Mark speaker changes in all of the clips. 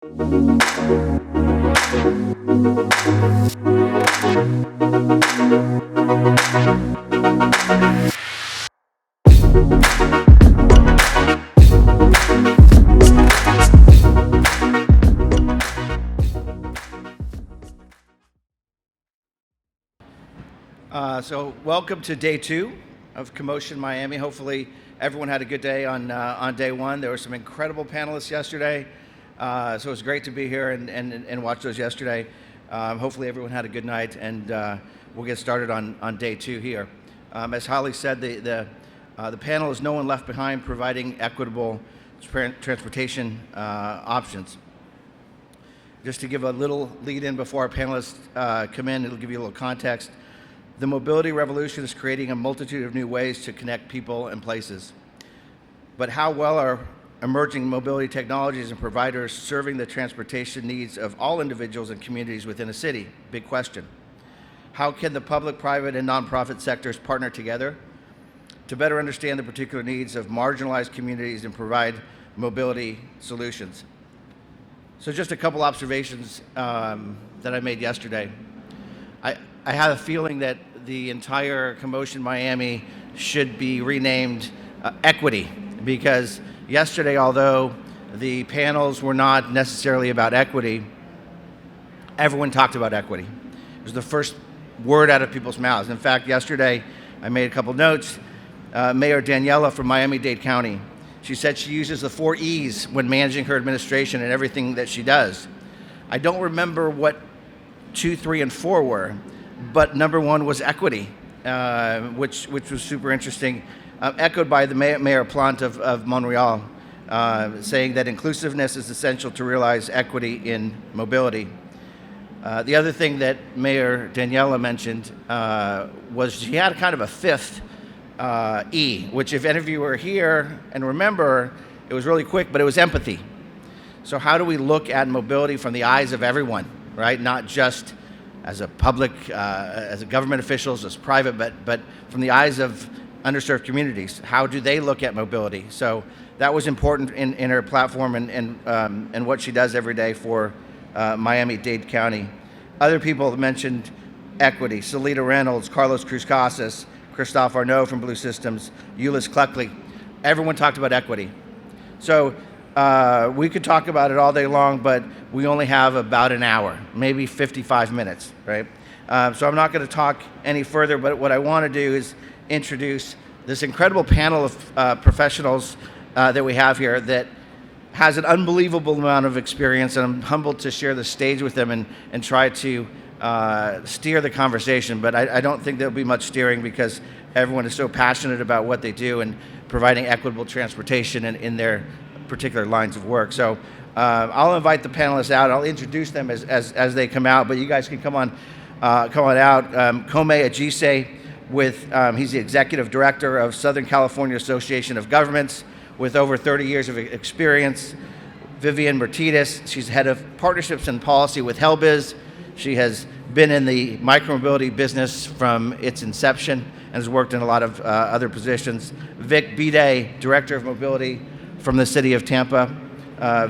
Speaker 1: So welcome to day 2 of CoMotion Miami. Hopefully everyone had a good day on day 1. There were some incredible panelists yesterday, so it was great to be here and watch those yesterday. Hopefully everyone had a good night, and we'll get started on day 2 here. As Holly said, the panel is No One Left Behind, providing equitable transportation options. Just to give a little lead in before our panelists come in, it'll give you a little context. The mobility revolution is creating a multitude of new ways to connect people and places. But how well are emerging mobility technologies and providers serving the transportation needs of all individuals and communities within a city? Big question. How can the public, private, and nonprofit sectors partner together to better understand the particular needs of marginalized communities and provide mobility solutions? So just a couple observations that I made yesterday. I have a feeling that the entire CoMotion Miami should be renamed Equity, because yesterday, although the panels were not necessarily about equity, everyone talked about equity. It was the first word out of people's mouths. In fact, yesterday I made a couple notes. Mayor Daniela from Miami-Dade County, she said she uses the 4 E's when managing her administration and everything that she does. I don't remember what 2, 3, and 4 were, but number 1 was equity, which was super interesting, echoed by the Mayor Plante of Montreal, saying that inclusiveness is essential to realize equity in mobility. The other thing that Mayor Daniela mentioned was she had kind of a 5th E, which if any of you were here and remember, it was really quick, but it was empathy. So how do we look at mobility from the eyes of everyone, right? Not just as a public, as a government officials, as private, but from the eyes of underserved communities. How do they look at mobility? So that was important in her platform and what she does every day for Miami-Dade County. Other people mentioned equity: Salita Reynolds, Carlos Cruz Casas, Christophe Arnaud from Blue Systems, Ulyss Cluckley. Everyone talked about equity. So we could talk about it all day long, but we only have about an hour, maybe 55 minutes, right? So I'm not going to talk any further, but what I want to do is introduce this incredible panel of professionals that we have here that has an unbelievable amount of experience, and I'm humbled to share the stage with them and try to steer the conversation, but I don't think there'll be much steering because everyone is so passionate about what they do and providing equitable transportation in their particular lines of work. So I'll invite the panelists out. I'll introduce them as they come out, but you guys can come on out. Kome Ajise, he's the Executive Director of Southern California Association of Governments with over 30 years of experience. Vivian Myrtetus, she's Head of Partnerships and Policy with HELBIZ. She has been in the micromobility business from its inception and has worked in a lot of other positions. Bhide, Director of Mobility from the city of Tampa.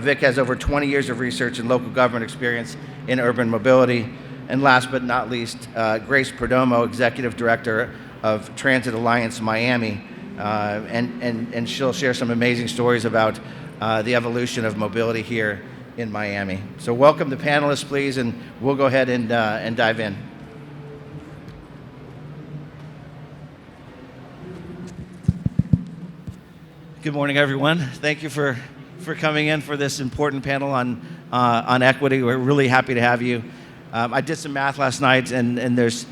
Speaker 1: Vic has over 20 years of research and local government experience in urban mobility. And last but not least, Grace Perdomo, Executive Director of Transit Alliance Miami. And she'll share some amazing stories about the evolution of mobility here in Miami. So welcome the panelists, please, and we'll go ahead and dive in. Good morning, everyone. Thank you for coming in for this important panel on equity. We're really happy to have you. I did some math last night, and there's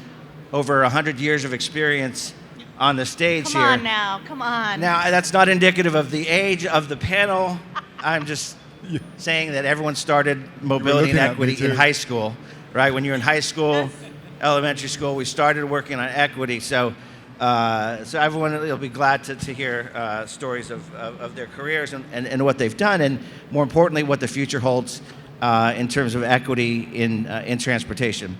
Speaker 1: over 100 years of experience on the stage here.
Speaker 2: Come on.
Speaker 1: Now, that's not indicative of the age of the panel. I'm just saying that everyone started mobility and equity in high school, right? When you're in high school, yes. Elementary school, we started working on equity. So everyone will be glad to hear stories of their careers and what they've done, and more importantly, what the future holds in terms of equity in transportation.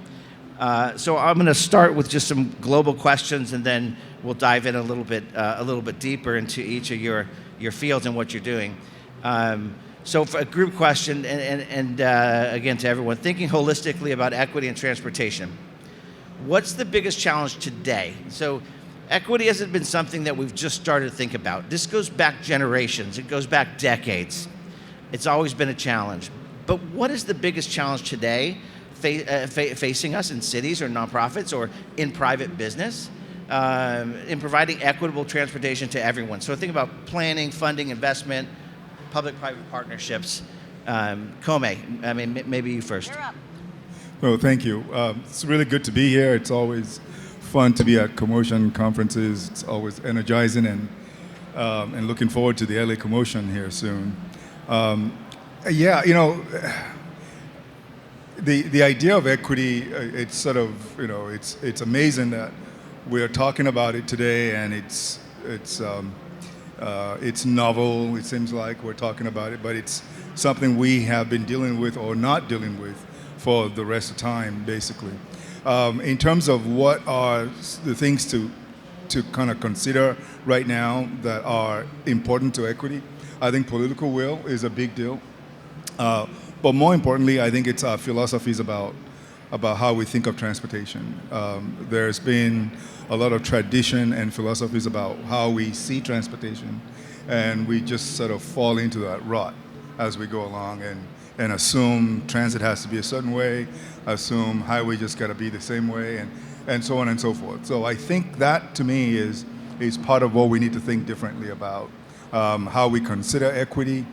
Speaker 1: So I'm going to start with just some global questions, and then we'll dive in a little bit deeper into each of your fields and what you're doing. So for a group question, and again to everyone, thinking holistically about equity and transportation, what's the biggest challenge today? So equity hasn't been something that we've just started to think about. This goes back generations. It goes back decades. It's always been a challenge. But what is the biggest challenge today facing us in cities or nonprofits or in private business in providing equitable transportation to everyone? So think about planning, funding, investment, public-private partnerships. Kome, I mean, maybe you first.
Speaker 2: You're up.
Speaker 3: Well, thank you. It's really good to be here. It's always fun to be at CoMotion conferences. It's always energizing, and looking forward to the LA CoMotion here soon. Yeah, you know, the idea of equity, it's sort of, you know, it's amazing that we're talking about it today, and it's novel. It seems like we're talking about it, but it's something we have been dealing with or not dealing with for the rest of time, basically. In terms of what are the things to kind of consider right now that are important to equity, I think political will is a big deal. But more importantly, I think it's our philosophies about how we think of transportation. There's been a lot of tradition and philosophies about how we see transportation, and we just sort of fall into that rut as we go along and assume transit has to be a certain way, assume highway just got to be the same way, and so on and so forth. So I think that, to me, is part of what we need to think differently about. How we consider equity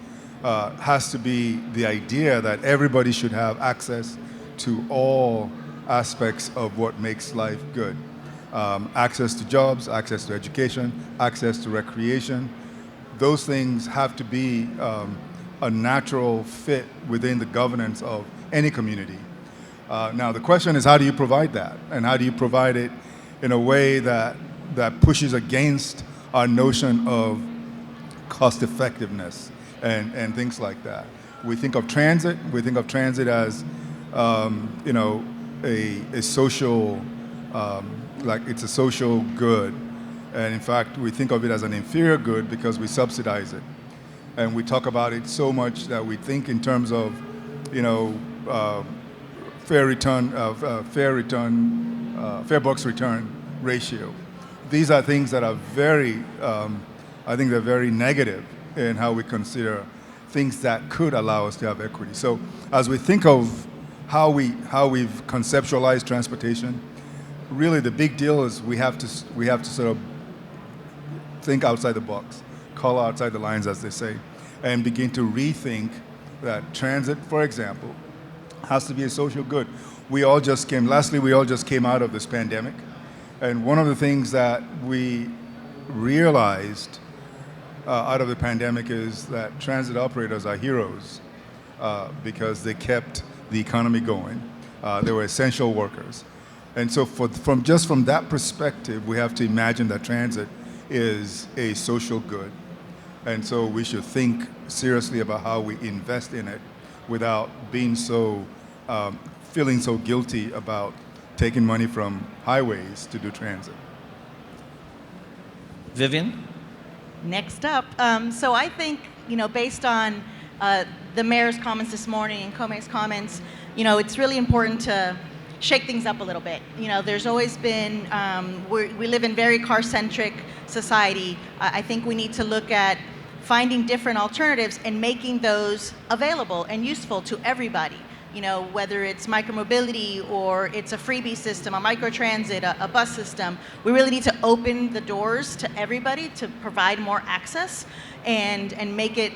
Speaker 3: has to be the idea that everybody should have access to all aspects of what makes life good. Access to jobs, access to education, access to recreation. Those things have to be a natural fit within the governance of any community. Now the question is, how do you provide that? And how do you provide it in a way that pushes against our notion of cost effectiveness and things like that? We think of transit as you know, a social, like it's a social good. And in fact, we think of it as an inferior good because we subsidize it. And we talk about it so much that we think in terms of, you know, fair bucks return ratio. These are things that are very, I think they're very negative in how we consider things that could allow us to have equity. So as we think of how we've conceptualized transportation, really the big deal is we have to sort of think outside the box, color outside the lines, as they say, and begin to rethink that transit, for example, has to be a social good. We all just came out of this pandemic, and one of the things that we realized out of the pandemic is that transit operators are heroes because they kept the economy going. They were essential workers. And so from that perspective, we have to imagine that transit is a social good. And so we should think seriously about how we invest in it without being so, feeling so guilty about taking money from highways to do transit.
Speaker 1: Vivian?
Speaker 2: Next up, so I think, you know, based on the mayor's comments this morning and Kome's comments, you know, it's really important to shake things up a little bit. You know, there's always been, we live in very car-centric society. I think we need to look at finding different alternatives and making those available and useful to everybody. You know, whether it's micromobility or it's a freebie system, a microtransit, a bus system, we really need to open the doors to everybody to provide more access and make it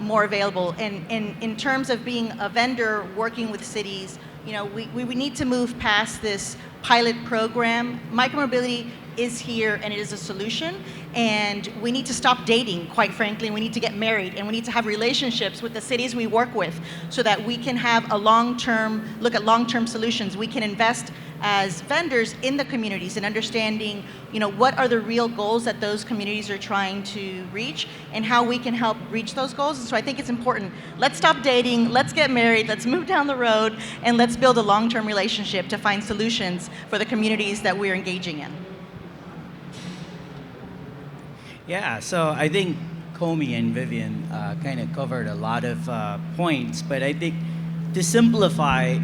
Speaker 2: more available. And in terms of being a vendor working with cities, you know, we need to move past this pilot program. Micromobility is here and it is a solution, and we need to stop dating, quite frankly, and we need to get married, and we need to have relationships with the cities we work with so that we can have a long-term, look at long-term solutions. We can invest as vendors in the communities and understanding, you know, what are the real goals that those communities are trying to reach and how we can help reach those goals. And so I think it's important. Let's stop dating, let's get married, let's move down the road, and let's build a long-term relationship to find solutions for the communities that we're engaging in.
Speaker 4: Yeah, so I think Comey and Vivian kind of covered a lot of points, but I think to simplify,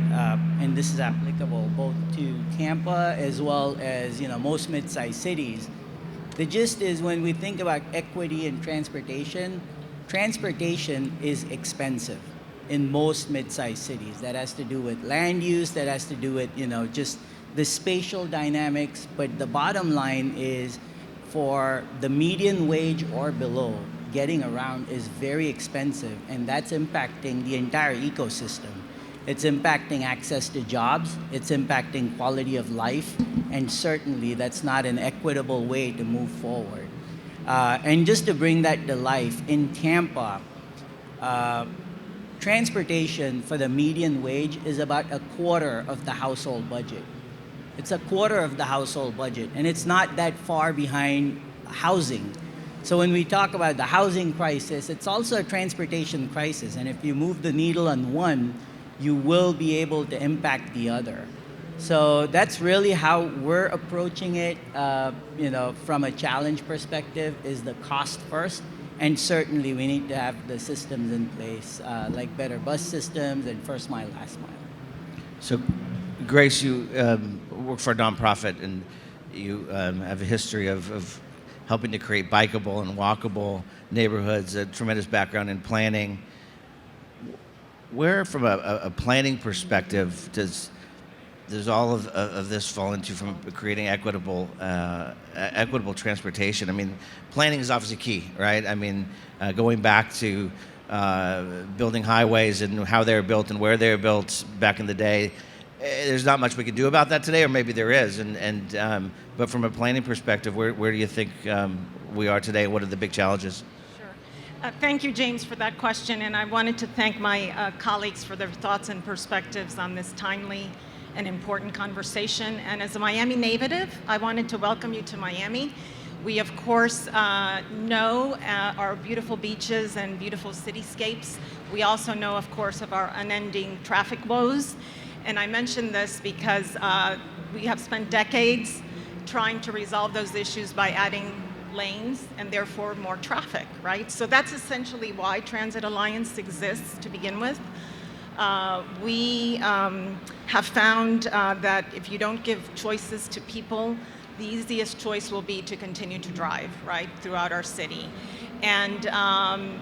Speaker 4: and this is applicable both to Tampa as well as most mid-sized cities, the gist is when we think about equity and transportation is expensive in most mid-sized cities. That has to do with land use, that has to do with just the spatial dynamics, but the bottom line is for the median wage or below, getting around is very expensive, and that's impacting the entire ecosystem. It's impacting access to jobs, it's impacting quality of life, and certainly that's not an equitable way to move forward. And just to bring that to life, in Tampa, transportation for the median wage is about a quarter of the household budget. It's a quarter of the household budget, and it's not that far behind housing. So when we talk about the housing crisis, it's also a transportation crisis, and if you move the needle on one, you will be able to impact the other. So that's really how we're approaching it, from a challenge perspective, is the cost first, and certainly we need to have the systems in place, like better bus systems and first mile, last mile.
Speaker 1: So, Grace, you work for a nonprofit, and you have a history of helping to create bikeable and walkable neighborhoods, a tremendous background in planning. Where, from a planning perspective, does all of this fall into from creating equitable transportation? I mean, planning is obviously key, right? I mean, going back to building highways and how they were built and where they were built back in the day, there's not much we can do about that today, or maybe there is. But from a planning perspective, where do you think we are today? What are the big challenges?
Speaker 5: Thank you, James, for that question, and I wanted to thank my colleagues for their thoughts and perspectives on this timely and important conversation. And as a Miami native, I wanted to welcome you to Miami. We, of course, know our beautiful beaches and beautiful cityscapes. We also know, of course, of our unending traffic woes. And I mention this because we have spent decades trying to resolve those issues by adding lanes and therefore more traffic, right? So that's essentially why Transit Alliance exists to begin with. We have found that if you don't give choices to people, the easiest choice will be to continue to drive, right, throughout our city. And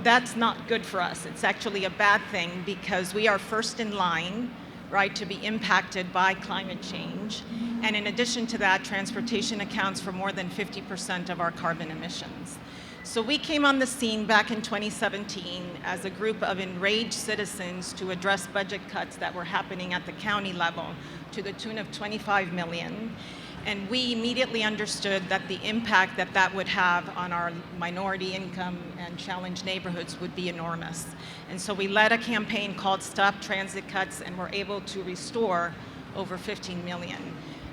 Speaker 5: that's not good for us. It's actually a bad thing because we are first in line, right, to be impacted by climate change. And in addition to that, transportation accounts for more than 50% of our carbon emissions. So we came on the scene back in 2017 as a group of enraged citizens to address budget cuts that were happening at the county level to the tune of 25 million. And we immediately understood that the impact that that would have on our minority income and challenged neighborhoods would be enormous. And so we led a campaign called Stop Transit Cuts, and were able to restore over 15 million.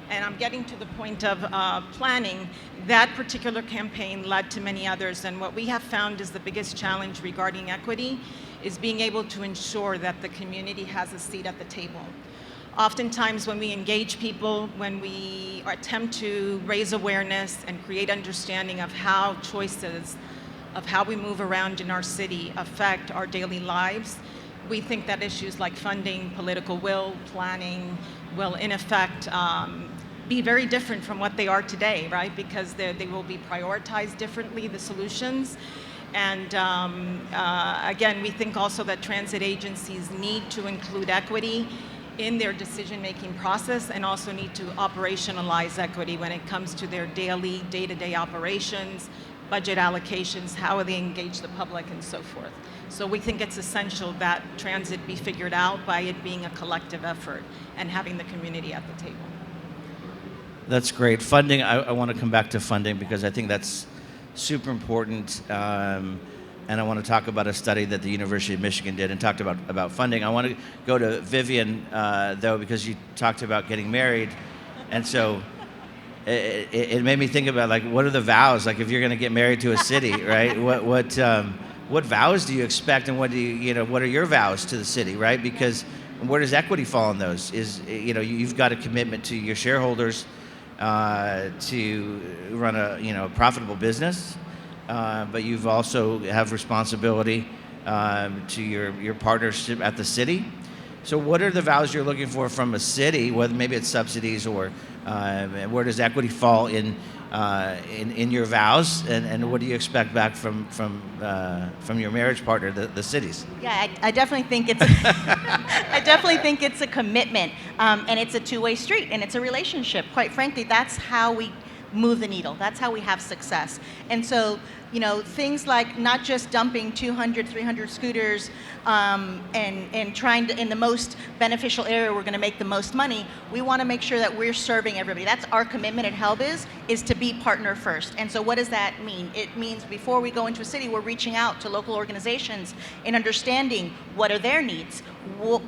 Speaker 5: And I'm getting to the point of planning. That particular campaign led to many others, and what we have found is the biggest challenge regarding equity is being able to ensure that the community has a seat at the table. Oftentimes when we engage people, when we attempt to raise awareness and create understanding of how choices of how we move around in our city affect our daily lives, we think that issues like funding, political will, planning will in effect be very different from what they are today, right? Because they will be prioritized differently, the solutions. And again, we think also that transit agencies need to include equity in their decision-making process, and also need to operationalize equity when it comes to their daily, day-to-day operations, budget allocations, how they engage the public, and so forth. So we think it's essential that transit be figured out by it being a collective effort and having the community at the table.
Speaker 1: That's great. Funding, I want to come back to funding because I think that's super important. And I want to talk about a study that the University of Michigan did and talked about funding. I want to go to Vivian, though, because you talked about getting married. And so it made me think about, like, what are the vows? Like, if you're going to get married to a city, right? What vows do you expect, and what are your vows to the city, right? Because where does equity fall in those? You've got a commitment to your shareholders to run a profitable business. but you've also have responsibility to your partnership at the city. So what are the vows you're looking for from a city, whether maybe it's subsidies or where does equity fall in your vows, and what do you expect back from your marriage partner, the cities?
Speaker 2: Yeah, I definitely think it's I definitely think it's a commitment, and it's a two-way street, and it's a relationship. Quite frankly, that's how we move the needle. That's how we have success. And so, things like not just dumping 200, 300 scooters and trying to, in the most beneficial area, we're going to make the most money. We want to make sure that we're serving everybody. That's our commitment at HELBIZ, is to be partner first. And so what does that mean? It means before we go into a city, we're reaching out to local organizations and understanding what are their needs,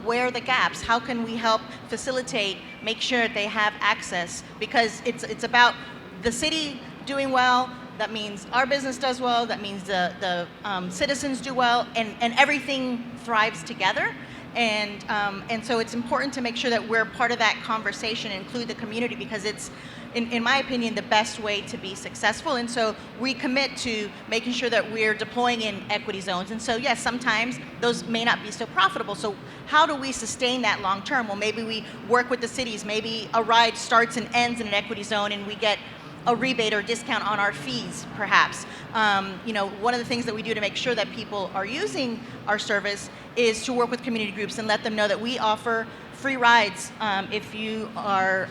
Speaker 2: where are the gaps, how can we help facilitate, make sure that they have access, because it's about the city doing well. That means our business does well. That means the citizens do well, and everything thrives together. And so it's important to make sure that we're part of that conversation and include the community, because it's, in my opinion, the best way to be successful. And so we commit to making sure that we're deploying in equity zones. And so yes, sometimes those may not be so profitable. So how do we sustain that long term? Well, maybe we work with the cities. Maybe a ride starts and ends in an equity zone, and we get a rebate or discount on our fees, perhaps. One of the things that we do to make sure that people are using our service is to work with community groups and let them know that we offer free rides if you are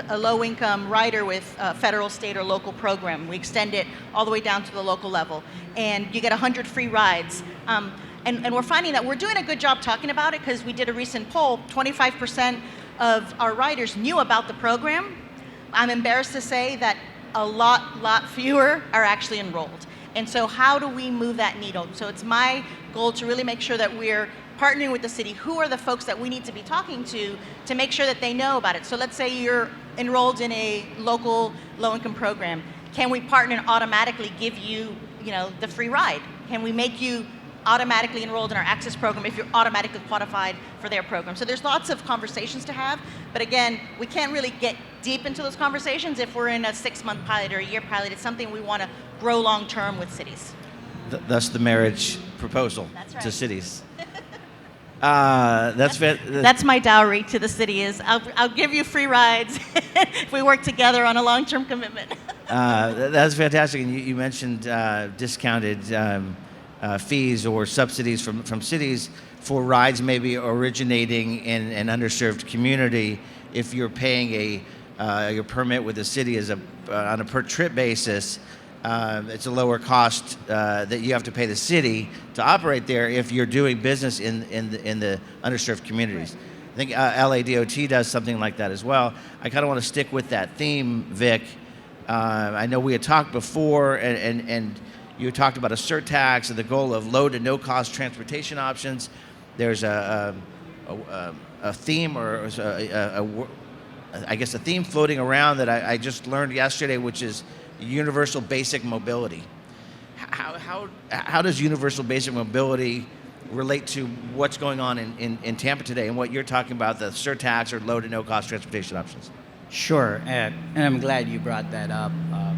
Speaker 2: a low-income rider with a federal, state, or local program. We extend it all the way down to the local level, and you get 100 free rides. And we're finding that we're doing a good job talking about it, because we did a recent poll. 25% of our riders knew about the program. I'm embarrassed to say that a lot fewer are actually enrolled. And so how do we move that needle? So it's my goal to really make sure that we're partnering with the city. Who are the folks that we need to be talking to make sure that they know about it? So let's say you're enrolled in a local low-income program. Can we partner and automatically give you, the free ride? Can we make you automatically enrolled in our access program if you're automatically qualified for their program? So there's lots of conversations to have, but again, we can't really get deep into those conversations if we're in a 6-month pilot or a year pilot. It's something we want to grow long term with cities.
Speaker 1: Thus the marriage proposal.
Speaker 2: That's right.
Speaker 1: To cities. That's
Speaker 2: my dowry to the city, is I'll give you free rides if we work together on a long-term commitment.
Speaker 1: That's fantastic. And you mentioned discounted fees or subsidies from cities for rides maybe originating in an underserved community. If you're paying your permit with the city on a per trip basis, it's a lower cost that you have to pay the city to operate there if you're doing business in the underserved communities. Right. I think LADOT does something like that as well. I kind of want to stick with that theme, Vic. I know we had talked before, and you talked about a surtax and the goal of low to no cost transportation options. There's a theme, or I guess a theme floating around that I just learned yesterday, which is universal basic mobility. How does universal basic mobility relate to what's going on in Tampa today and what you're talking about, the surtax or low to no cost transportation options?
Speaker 4: Sure, and I'm glad you brought that up. All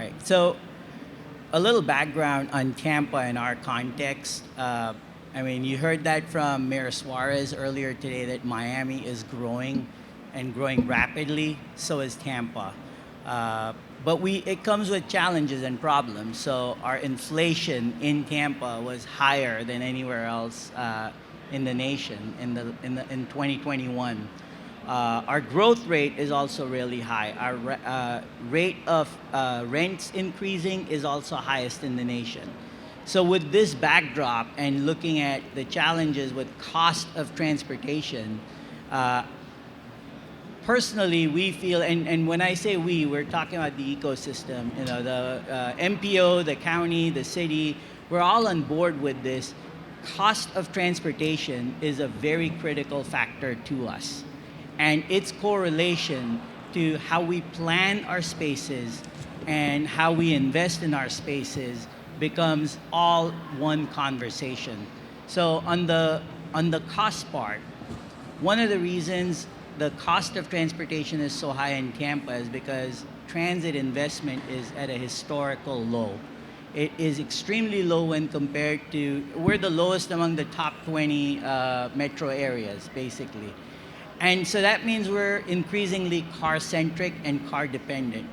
Speaker 4: right, so a little background on Tampa and our context. You heard that from Mayor Suarez earlier today, that Miami is growing and growing rapidly. So is Tampa. But it comes with challenges and problems. So our inflation in Tampa was higher than anywhere else in the nation in 2021. Our growth rate is also really high. Our rate of rents increasing is also highest in the nation. So with this backdrop and looking at the challenges with cost of transportation, personally, we feel, and when I say we're talking about the ecosystem, the MPO, the county, the city, we're all on board with this. Cost of transportation is a very critical factor to us, and its correlation to how we plan our spaces and how we invest in our spaces becomes all one conversation. So on the cost part, one of the reasons the cost of transportation is so high in Tampa is because transit investment is at a historical low. It is extremely low when compared to, we're the lowest among the top 20 metro areas, basically. And so that means we're increasingly car-centric and car-dependent.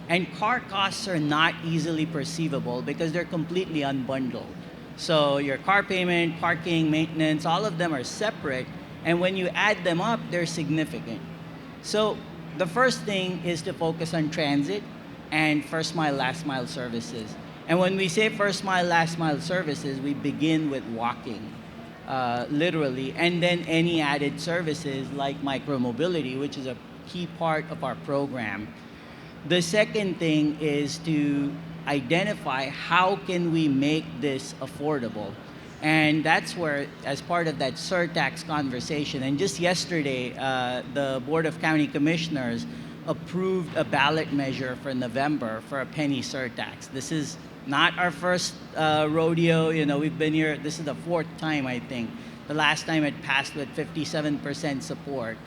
Speaker 4: And car costs are not easily perceivable because they're completely unbundled. So your car payment, parking, maintenance, all of them are separate. And when you add them up, they're significant. So the first thing is to focus on transit and first mile, last mile services. And when we say first mile, last mile services, we begin with walking, literally, and then any added services like micromobility, which is a key part of our program. The second thing is to identify how can we make this affordable. And that's where, as part of that surtax conversation, and just yesterday, the Board of County Commissioners approved a ballot measure for November for a penny surtax. This is not our first rodeo. You know, we've been here, this is the fourth time, I think. The last time it passed with 57% support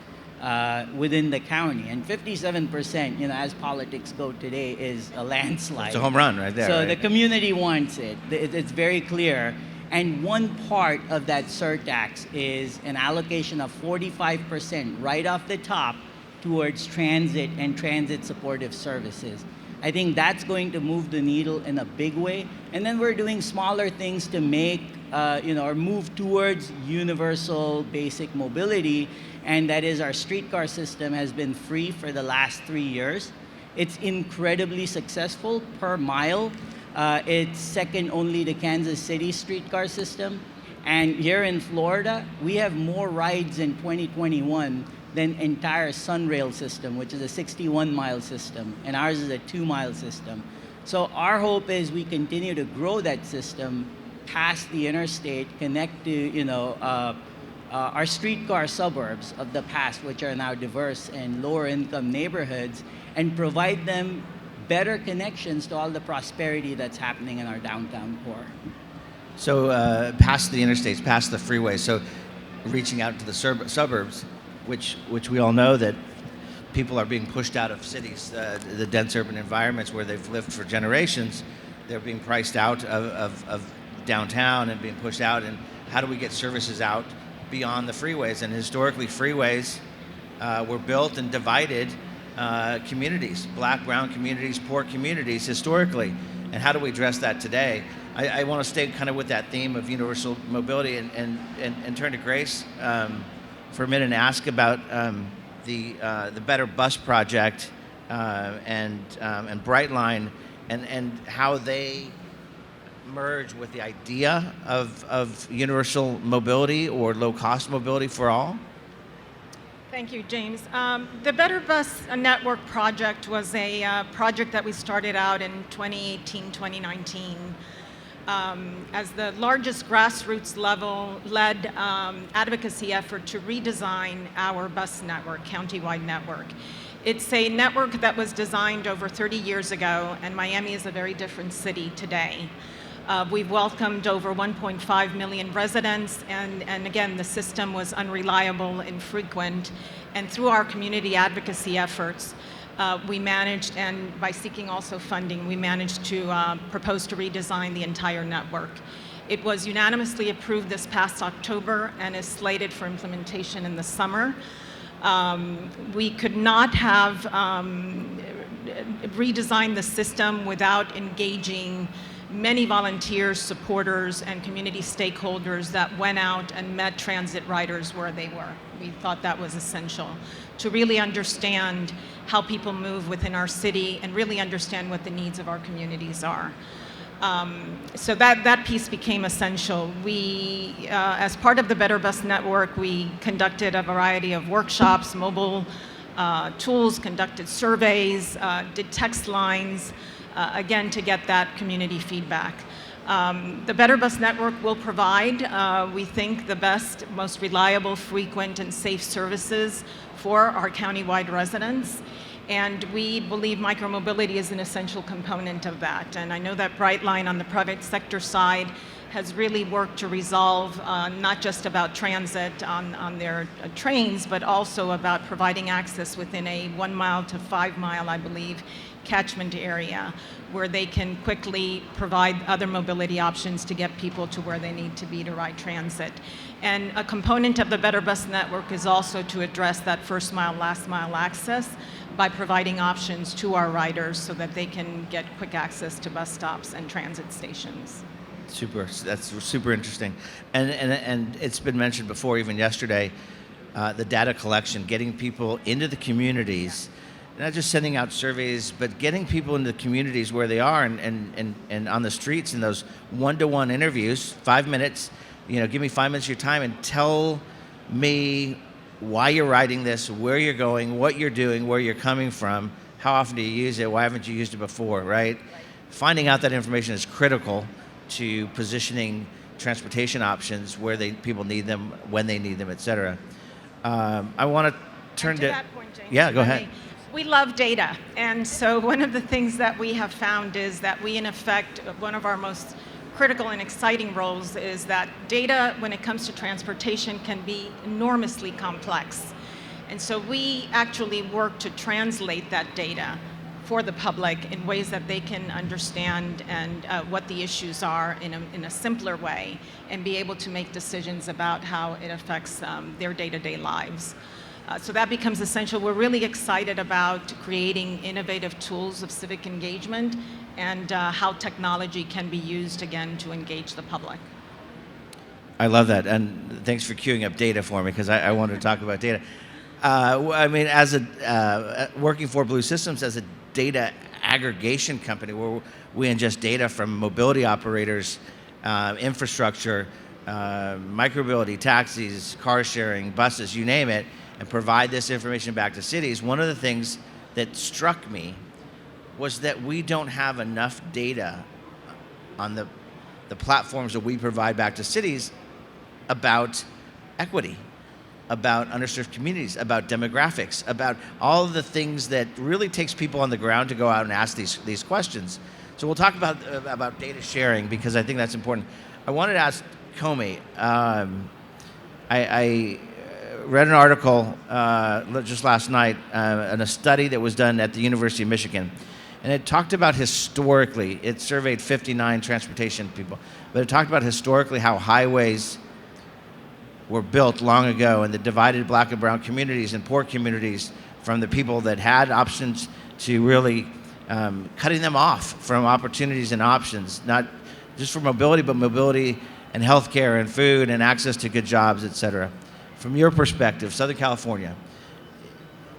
Speaker 4: within the county. And 57%, you know, as politics go today, is a landslide.
Speaker 1: It's a home run right there.
Speaker 4: So
Speaker 1: right?
Speaker 4: the community wants it. It's very clear. And one part of that surtax is an allocation of 45% right off the top towards transit and transit supportive services. I think that's going to move the needle in a big way. And then we're doing smaller things to make, or move towards universal basic mobility. And that is our streetcar system has been free for the last 3 years. It's incredibly successful per mile. It's second only to Kansas City streetcar system. And here in Florida, we have more rides in 2021 than entire Sunrail system, which is a 61-mile system, and ours is a 2-mile system. So our hope is we continue to grow that system past the interstate, connect to, our streetcar suburbs of the past, which are now diverse and lower income neighborhoods, and provide them better connections to all the prosperity that's happening in our downtown core.
Speaker 1: So past the interstates, past the freeways, so reaching out to the suburbs, which we all know that people are being pushed out of cities, the dense urban environments where they've lived for generations. They're being priced out of downtown and being pushed out. And how do we get services out beyond the freeways? And historically, freeways were built and divided communities, black, brown communities, poor communities historically. And how do we address that today? I want to stay kind of with that theme of universal mobility and turn to Grace for a minute and ask about the Better Bus Project and Brightline and how they merge with the idea of universal mobility or low-cost mobility for all.
Speaker 5: Thank you, James. The Better Bus Network project was a project that we started out in 2018, 2019. As the largest grassroots level led advocacy effort to redesign our bus network, countywide network. It's a network that was designed over 30 years ago, and Miami is a very different city today. We've welcomed over 1.5 million residents, and again, the system was unreliable, infrequent, and through our community advocacy efforts, we managed, and by seeking also funding, we managed to propose to redesign the entire network. It was unanimously approved this past October and is slated for implementation in the summer. We could not have redesigned the system without engaging many volunteers, supporters, and community stakeholders that went out and met transit riders where they were. We thought that was essential to really understand how people move within our city and really understand what the needs of our communities are. So that piece became essential. We, as part of the Better Bus Network, we conducted a variety of workshops, mobile tools, conducted surveys, did text lines, again, to get that community feedback. The Better Bus Network will provide, we think, the best, most reliable, frequent, and safe services for our countywide residents. And we believe micromobility is an essential component of that. And I know that Brightline on the private sector side has really worked to resolve not just about transit on their trains, but also about providing access within a 1 mile to 5 mile, I believe, catchment area where they can quickly provide other mobility options to get people to where they need to be to ride transit. And a component of the Better Bus Network is also to address that first mile, last mile access by providing options to our riders so that they can get quick access to bus stops and transit stations.
Speaker 1: Super. That's super interesting. And it's been mentioned before, even yesterday, the data collection, getting people into the communities, not just sending out surveys, but getting people into the communities where they are and on the streets in those one-to-one interviews, 5 minutes, give me 5 minutes of your time and tell me why you're riding this, where you're going, what you're doing, where you're coming from, how often do you use it, why haven't you used it before, right? Finding out that information is critical to positioning transportation options where people need them, when they need them, et cetera. I want to turn
Speaker 5: to that point, James,
Speaker 1: yeah, go ahead.
Speaker 5: We love data, and so one of the things that we have found is that we, in effect, one of our most critical and exciting roles is that data, when it comes to transportation, can be enormously complex. And so we actually work to translate that data for the public in ways that they can understand and what the issues are in a simpler way and be able to make decisions about how it affects their day-to-day lives. So that becomes essential. We're really excited about creating innovative tools of civic engagement and how technology can be used, again, to engage the public.
Speaker 1: I love that, and thanks for queuing up data for me, because I wanted to talk about data. I mean, as working for Blue Systems as a data aggregation company where we ingest data from mobility operators, infrastructure, micromobility, taxis, car sharing, buses, you name it, and provide this information back to cities. One of the things that struck me was that we don't have enough data on the platforms that we provide back to cities about equity, about underserved communities, about demographics, about all of the things that really takes people on the ground to go out and ask these questions. So we'll talk about data sharing, because I think that's important. I wanted to ask Comey, I read an article just last night in a study that was done at the University of Michigan, and it talked about historically, it surveyed 59 transportation people, but it talked about historically how highways were built long ago and that divided black and brown communities and poor communities from the people that had options to really cutting them off from opportunities and options, not just for mobility, but mobility and healthcare and food and access to good jobs, et cetera. From your perspective, Southern California,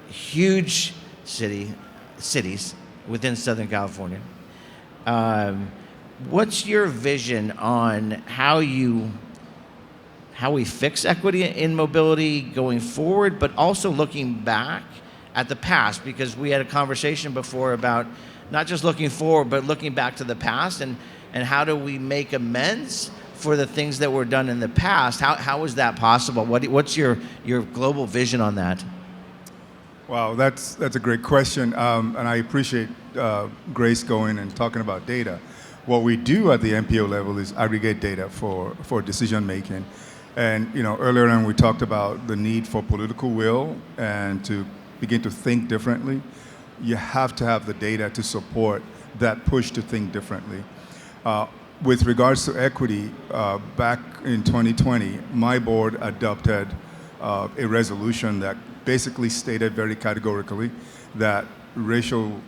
Speaker 1: huge cities within Southern California, what's your vision on how we fix equity in mobility going forward, but also looking back at the past? Because we had a conversation before about not just looking forward, but looking back to the past, and how do we make amends for the things that were done in the past? How is that possible? What's your global vision on that?
Speaker 3: Wow, that's a great question, and I appreciate Grace going and talking about data. What we do at the MPO level is aggregate data for decision making. And earlier on we talked about the need for political will and to begin to think differently. You have to have the data to support that push to think differently. With regards to equity, back in 2020, my board adopted a resolution that basically stated very categorically that racial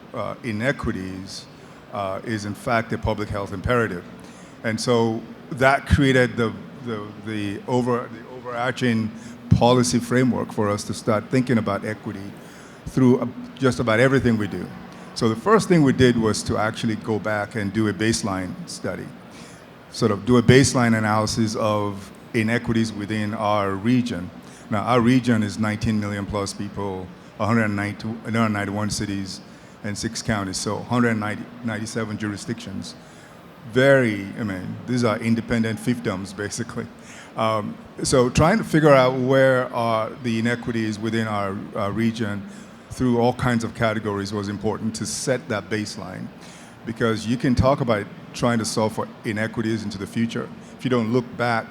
Speaker 3: inequities is in fact a public health imperative. And so that created the overarching policy framework for us to start thinking about equity through just about everything we do. So the first thing we did was to actually go back and do a baseline study, sort of do a baseline analysis of inequities within our region. Now, our region is 19 million plus people, 191 cities and 6 counties, so 197 jurisdictions. These are independent fiefdoms, basically. So trying to figure out where are the inequities within our region through all kinds of categories was important to set that baseline, because you can talk about trying to solve for inequities into the future. If if you don't look back,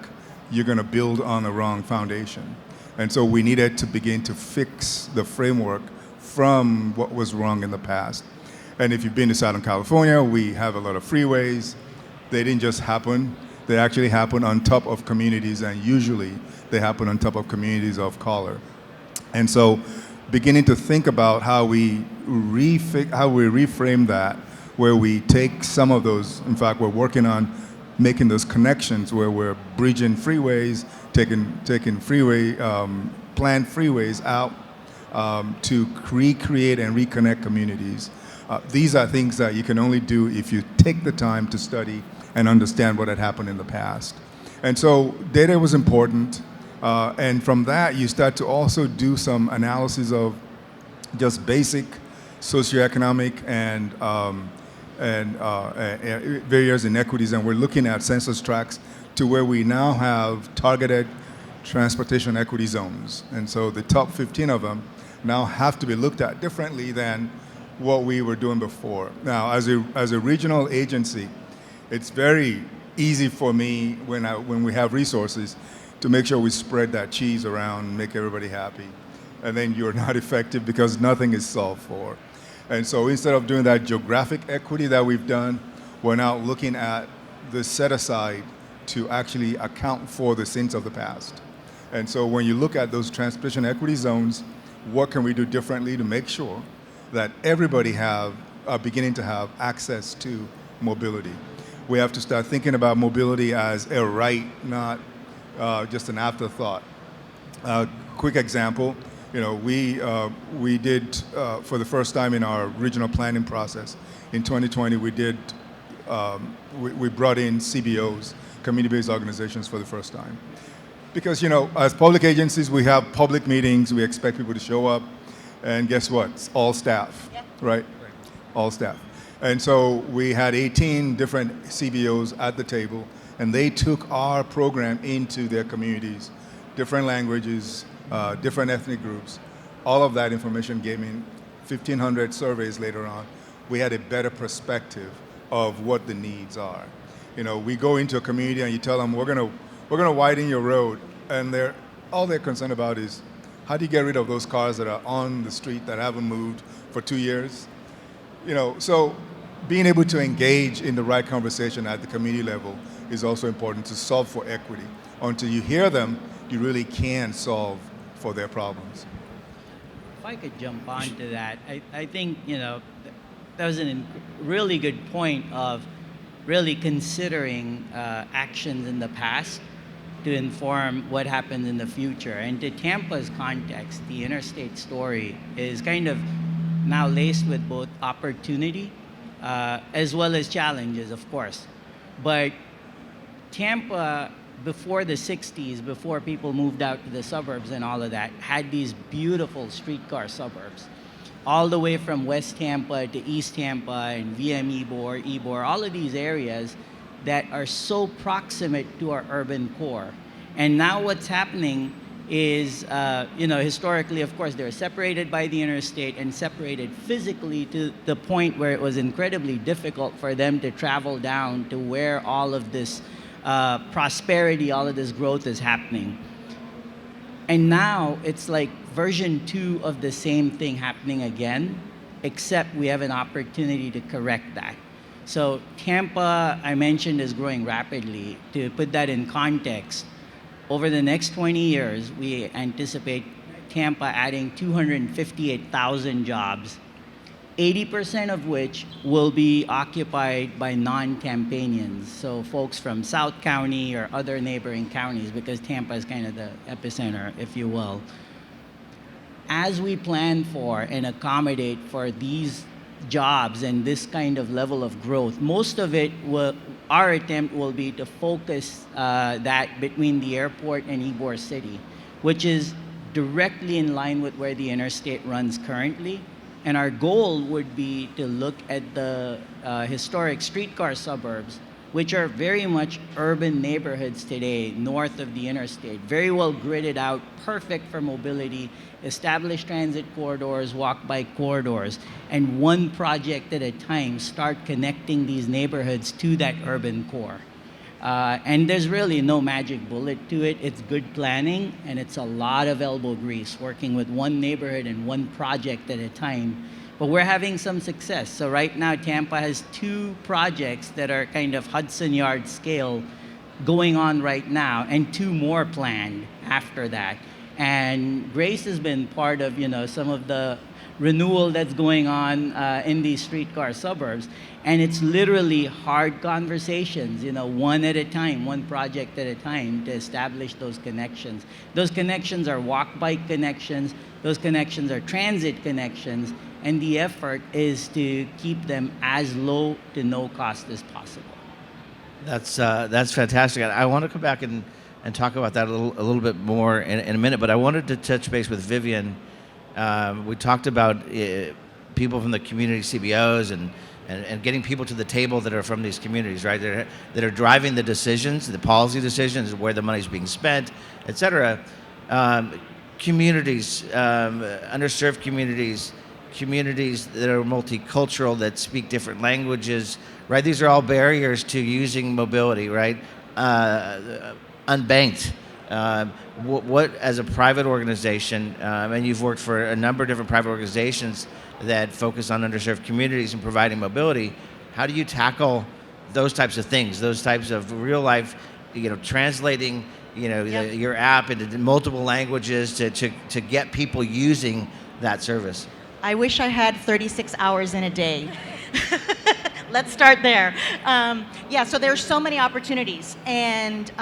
Speaker 3: you're going to build on the wrong foundation. And so we needed to begin to fix the framework from what was wrong in the past. And if you've been to Southern California, we have a lot of freeways. They didn't just happen. They actually happen on top of communities, and usually they happen on top of communities of color. And so beginning to think about how we reframe that, where we take some of those, in fact, we're working on making those connections where we're bridging freeways, taking freeway, planned freeways out to recreate and reconnect communities. These are things that you can only do if you take the time to study and understand what had happened in the past. And so data was important, and from that you start to also do some analysis of just basic socioeconomic and various inequities, and we're looking at census tracts to where we now have targeted transportation equity zones. And so the top 15 of them now have to be looked at differently than what we were doing before. Now, as a regional agency, it's very easy for me when we have resources to make sure we spread that cheese around, make everybody happy. And then you're not effective because nothing is solved for. And so instead of doing that geographic equity that we've done, we're now looking at the set aside to actually account for the sins of the past. And so when you look at those transportation equity zones, what can we do differently to make sure that everybody are beginning to have access to mobility? We have to start thinking about mobility as a right, not just an afterthought. Quick example, we did, for the first time in our regional planning process, in 2020, we brought in CBOs, community-based organizations, for the first time. Because, as public agencies, we have public meetings, we expect people to show up, and guess what? It's all staff, right? All staff. And so we had 18 different CBOs at the table, and they took our program into their communities, different languages, different ethnic groups. All of that information gave me 1,500 surveys later on. We had a better perspective of what the needs are. We go into a community and you tell them, we're gonna widen your road, and all they're concerned about is, how do you get rid of those cars that are on the street that haven't moved for 2 years? So being able to engage in the right conversation at the community level is also important to solve for equity. Until you hear them, you really can solve for their problems.
Speaker 4: If I could jump onto that, I think, that was a really good point of really considering actions in the past to inform what happens in the future. And to Tampa's context, the interstate story is kind of now laced with both opportunity as well as challenges, of course. But Tampa, before the 60s, before people moved out to the suburbs and all of that, had these beautiful streetcar suburbs, all the way from West Tampa to East Tampa and VM Ybor, all of these areas that are so proximate to our urban core. And now what's happening is, historically, of course, they're separated by the interstate and separated physically to the point where it was incredibly difficult for them to travel down to where all of this prosperity, all of this growth is happening. And now it's like version 2 of the same thing happening again, except we have an opportunity to correct that. So Tampa, I mentioned, is growing rapidly. To put that in context, over the next 20 years, we anticipate Tampa adding 258,000 jobs, 80% of which will be occupied by non-Tampanians, so folks from South County or other neighboring counties, because Tampa is kind of the epicenter, if you will. As we plan for and accommodate for these jobs and this kind of level of growth, most of it our attempt will be to focus that between the airport and Ybor City, which is directly in line with where the interstate runs currently. And our goal would be to look at the historic streetcar suburbs, which are very much urban neighborhoods today, north of the interstate, very well gridded out, perfect for mobility, established transit corridors, walk-by corridors, and one project at a time start connecting these neighborhoods to that urban core. And there's really no magic bullet to it. It's good planning, and it's a lot of elbow grease, working with one neighborhood and one project at a time. But we're having some success. So right now, Tampa has 2 projects that are kind of Hudson Yard scale going on right now, and 2 more planned after that. And Grace has been part of, some of the renewal that's going on in these streetcar suburbs. And it's literally hard conversations, one at a time, one project at a time, to establish those connections. Those connections are walk-bike connections. Those connections are transit connections. And the effort is to keep them as low to no cost as possible.
Speaker 1: That's fantastic. I want to come back and talk about that a little bit more in a minute, but I wanted to touch base with Vivian. We talked about people from the community CBOs and getting people to the table that are from these communities, right? That are driving the decisions, the policy decisions, where the money's being spent, et cetera. Communities, underserved communities, communities that are multicultural, that speak different languages, right? These are all barriers to using mobility, right? Unbanked. What, as a private organization, and you've worked for a number of different private organizations that focus on underserved communities and providing mobility, how do you tackle those types of things, those types of real life, translating, your app into multiple languages to get people using that service?
Speaker 2: I wish I had 36 hours in a day. Let's start there. So there's so many opportunities, and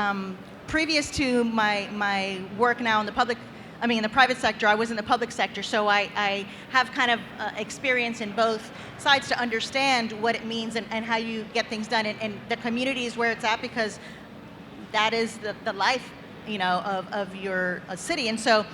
Speaker 2: previous to my work now in the private sector, I was in the public sector, so I have kind of experience in both sides to understand what it means and how you get things done, and the community is where it's at, because that is the life, of your city. And so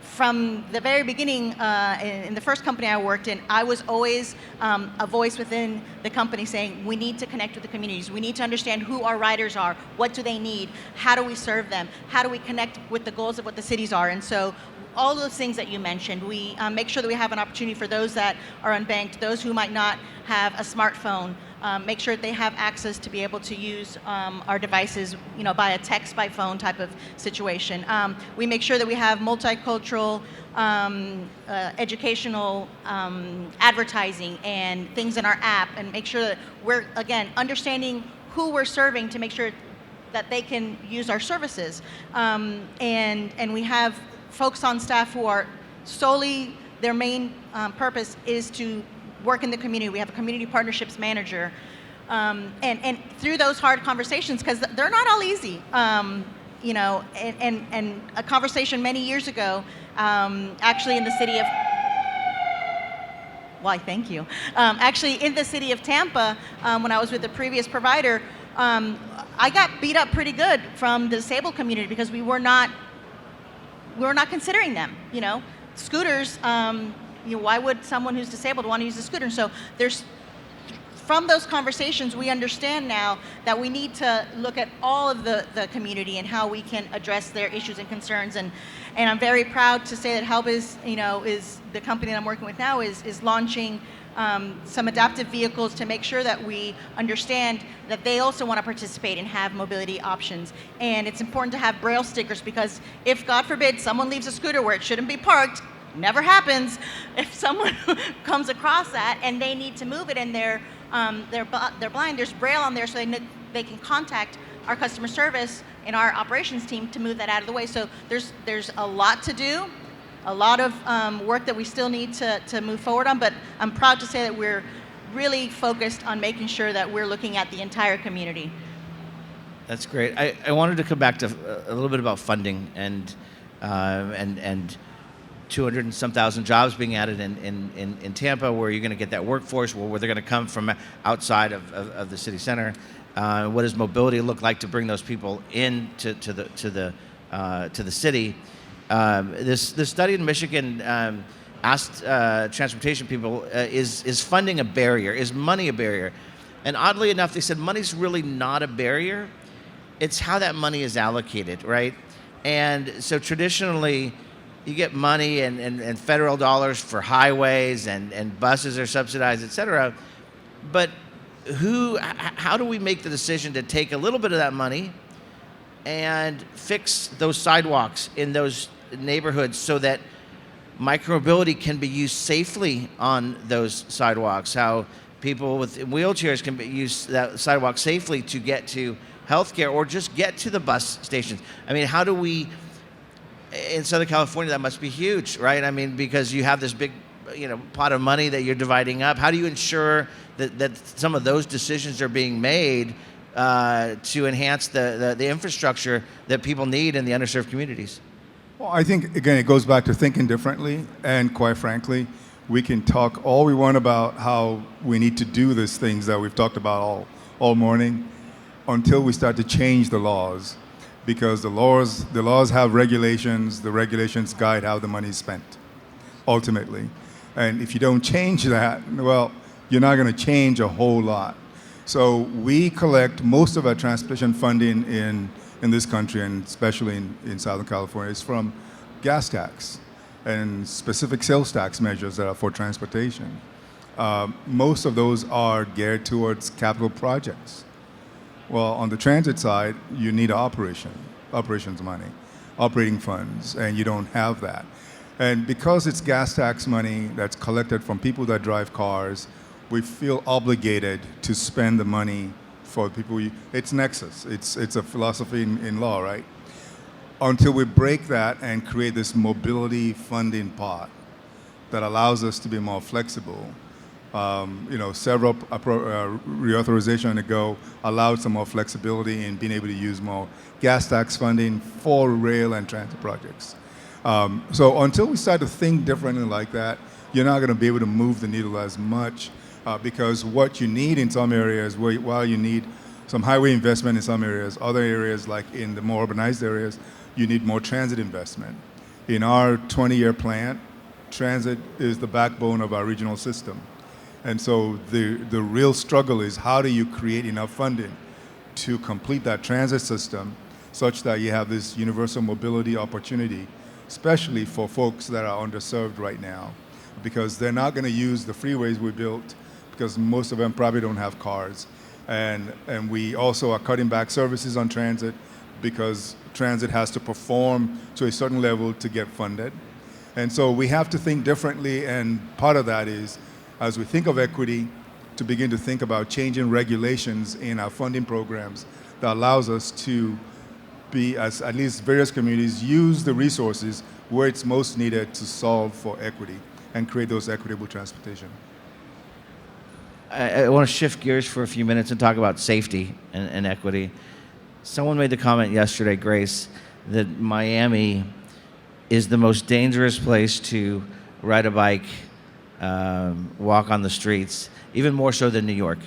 Speaker 2: from the very beginning, in the first company I worked in, I was always a voice within the company saying, we need to connect with the communities. We need to understand who our riders are. What do they need? How do we serve them? How do we connect with the goals of what the cities are? And so all those things that you mentioned, we make sure that we have an opportunity for those that are unbanked, those who might not have a smartphone, make sure that they have access to be able to use our devices, by a text, by phone type of situation. We make sure that we have multicultural, educational advertising and things in our app, and make sure that we're, again, understanding who we're serving to make sure that they can use our services. And we have folks on staff who are solely, their main purpose is to work in the community. We have a community partnerships manager. And through those hard conversations, because they're not all easy, and a conversation many years ago, actually in the city of, why, thank you. Actually in the city of Tampa, when I was with the previous provider, I got beat up pretty good from the disabled community because we were not considering them, Scooters, why would someone who's disabled want to use a scooter? And so from those conversations, we understand now that we need to look at all of the community and how we can address their issues and concerns. And I'm very proud to say that Help is the company that I'm working with now is launching some adaptive vehicles to make sure that we understand that they also want to participate and have mobility options. And it's important to have Braille stickers, because if, God forbid, someone leaves a scooter where it shouldn't be parked, never happens. If someone comes across that and they need to move it and they're blind, there's Braille on there so they can contact our customer service and our operations team to move that out of the way. So there's a lot to do, a lot of work that we still need to move forward on, but I'm proud to say that we're really focused on making sure that we're looking at the entire community.
Speaker 1: That's great. I wanted to come back to a little bit about funding and 200 and some thousand jobs being added in Tampa, where you're going to get that workforce, where they're going to come from outside of the city center. What does mobility look like to bring those people in to the city? This study in Michigan asked transportation people, is funding a barrier? Is money a barrier? And oddly enough, they said money's really not a barrier. It's how that money is allocated, right? And so traditionally, you get money and federal dollars for highways and buses are subsidized, et cetera. But how do we make the decision to take a little bit of that money and fix those sidewalks in those neighborhoods so that micromobility can be used safely on those sidewalks? How people with wheelchairs can use that sidewalk safely to get to healthcare or just get to the bus stations. I mean, how do we, in Southern California, that must be huge, right? I mean, because you have this big, pot of money that you're dividing up. How do you ensure that some of those decisions are being made to enhance the infrastructure that people need in the underserved communities?
Speaker 3: Well, I think, again, it goes back to thinking differently, and quite frankly, we can talk all we want about how we need to do these things that we've talked about all morning until we start to change the laws, because the laws have regulations, the regulations guide how the money is spent, ultimately. And if you don't change that, well, you're not going to change a whole lot. So we collect most of our transportation funding in this country, and especially in Southern California, is from gas tax and specific sales tax measures that are for transportation. Most of those are geared towards capital projects. Well, on the transit side, you need operations money, operating funds, and you don't have that. And because it's gas tax money that's collected from people that drive cars, we feel obligated to spend the money for people. It's nexus. It's a philosophy in law, right? Until we break that and create this mobility funding pot that allows us to be more flexible. Several reauthorization ago allowed some more flexibility in being able to use more gas tax funding for rail and transit projects. So until we start to think differently like that, you're not going to be able to move the needle as much because what you need in some areas, while you need some highway investment in some areas, other areas like in the more urbanized areas, you need more transit investment. In our 20-year plan, transit is the backbone of our regional system. And so the real struggle is how do you create enough funding to complete that transit system such that you have this universal mobility opportunity, especially for folks that are underserved right now, because they're not going to use the freeways we built because most of them probably don't have cars. And we also are cutting back services on transit because transit has to perform to a certain level to get funded. And so we have to think differently, and part of that is, as we think of equity, to begin to think about changing regulations in our funding programs that allows us to be, as at least various communities, use the resources where it's most needed to solve for equity and create those equitable transportation.
Speaker 1: I want to shift gears for a few minutes and talk about safety and equity. Someone made the comment yesterday, Grace, that Miami is the most dangerous place to ride a bike, walk on the streets, even more so than New York.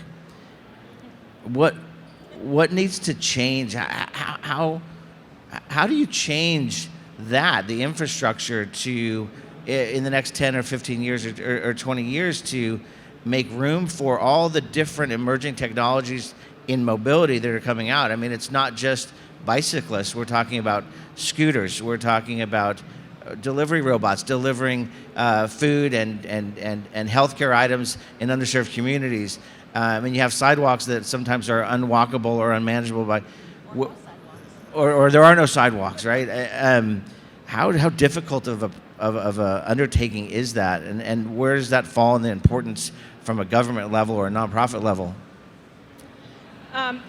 Speaker 1: What needs to change? How do you change that, the infrastructure, to in the next 10 or 15 years or 20 years to make room for all the different emerging technologies in mobility that are coming out? I mean, it's not just bicyclists. We're talking about scooters. We're talking about delivery robots delivering food and healthcare items in underserved communities. I mean, you have sidewalks that sometimes are unwalkable or unmanageable or there are no sidewalks, right? How difficult of a undertaking is that, and where does that fall in the importance from a government level or a nonprofit level?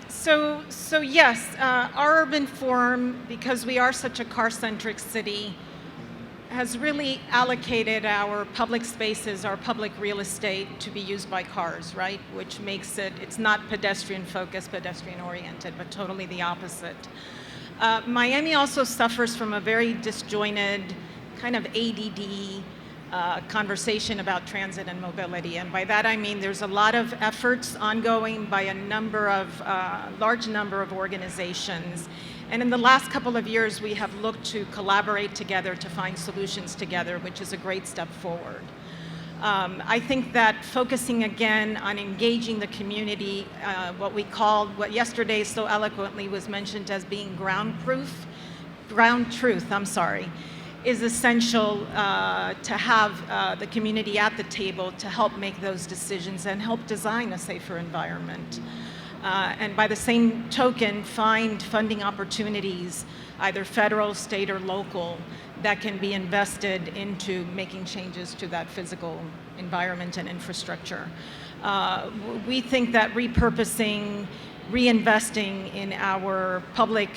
Speaker 5: So yes, our urban forum, because we are such a car-centric city, has really allocated our public spaces, our public real estate, to be used by cars, right? Which makes it's not pedestrian-focused, pedestrian-oriented, but totally the opposite. Miami also suffers from a very disjointed kind of ADD conversation about transit and mobility. And by that I mean there's a lot of efforts ongoing by a large number of organizations. And in the last couple of years, we have looked to collaborate together to find solutions together, which is a great step forward. I think that focusing again on engaging the community, what yesterday so eloquently was mentioned as being ground truth, is essential to have the community at the table to help make those decisions and help design a safer environment. And by the same token, find funding opportunities, either federal, state, or local, that can be invested into making changes to that physical environment and infrastructure. We think that repurposing, reinvesting in our public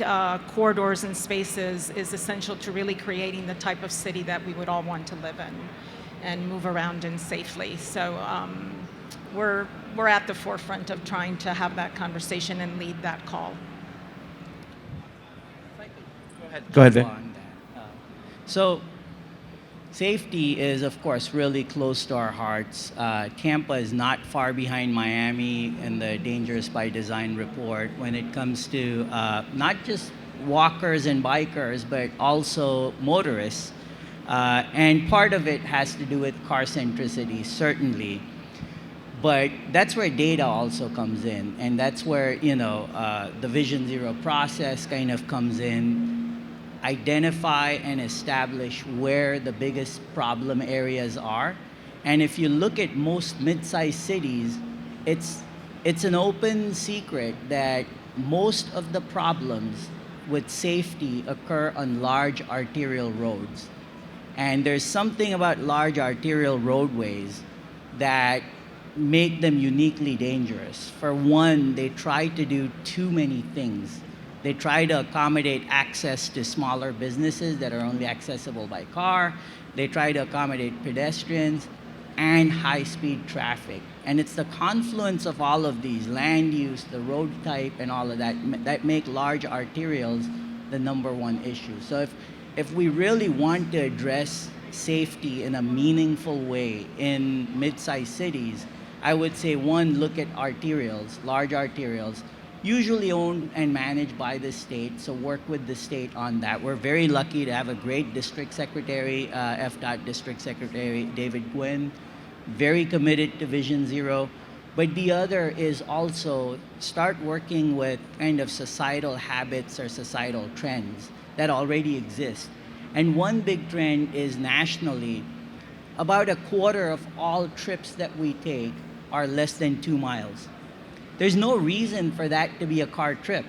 Speaker 5: corridors and spaces is essential to really creating the type of city that we would all want to live in and move around in safely. So we're at the forefront of trying to have that conversation and lead that call.
Speaker 1: Go ahead, Vic.
Speaker 4: On that. So safety is, of course, really close to our hearts. Tampa is not far behind Miami in the Dangerous by Design report when it comes to not just walkers and bikers, but also motorists. And part of it has to do with car centricity, certainly. But that's where data also comes in, and that's where the Vision Zero process kind of comes in. Identify and establish where the biggest problem areas are. And if you look at most mid-sized cities, it's an open secret that most of the problems with safety occur on large arterial roads. And there's something about large arterial roadways that make them uniquely dangerous. For one, they try to do too many things. They try to accommodate access to smaller businesses that are only accessible by car. They try to accommodate pedestrians and high-speed traffic. And it's the confluence of all of these, land use, the road type, and all of that, that make large arterials the number one issue. So if we really want to address safety in a meaningful way in mid-sized cities, I would say, one, look at arterials, large arterials, usually owned and managed by the state, so work with the state on that. We're very lucky to have a great district secretary, FDOT District Secretary David Gwynn, very committed to Vision Zero. But the other is also start working with kind of societal habits or societal trends that already exist. And one big trend is nationally, about a quarter of all trips that we take are less than 2 miles. There's no reason for that to be a car trip.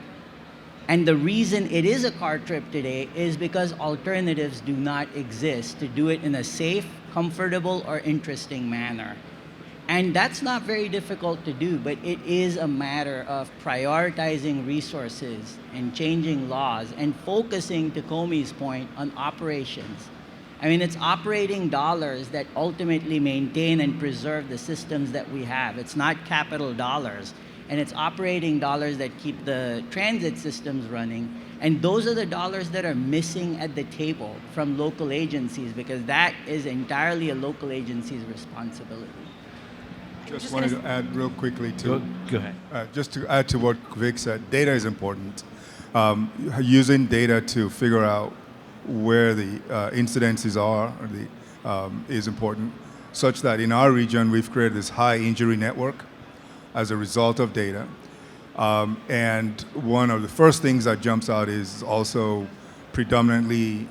Speaker 4: And the reason it is a car trip today is because alternatives do not exist to do it in a safe, comfortable, or interesting manner. And that's not very difficult to do, but it is a matter of prioritizing resources and changing laws and focusing, to Comey's point, on operations. I mean, it's operating dollars that ultimately maintain and preserve the systems that we have. It's not capital dollars. And it's operating dollars that keep the transit systems running. And those are the dollars that are missing at the table from local agencies, because that is entirely a local agency's responsibility.
Speaker 3: Just wanted to add real quickly to
Speaker 1: Go ahead.
Speaker 3: just to add to what Vic said. Data is important. Using data to figure out where the incidences are is important, such that in our region we've created this high injury network as a result of data. And one of the first things that jumps out is also predominantly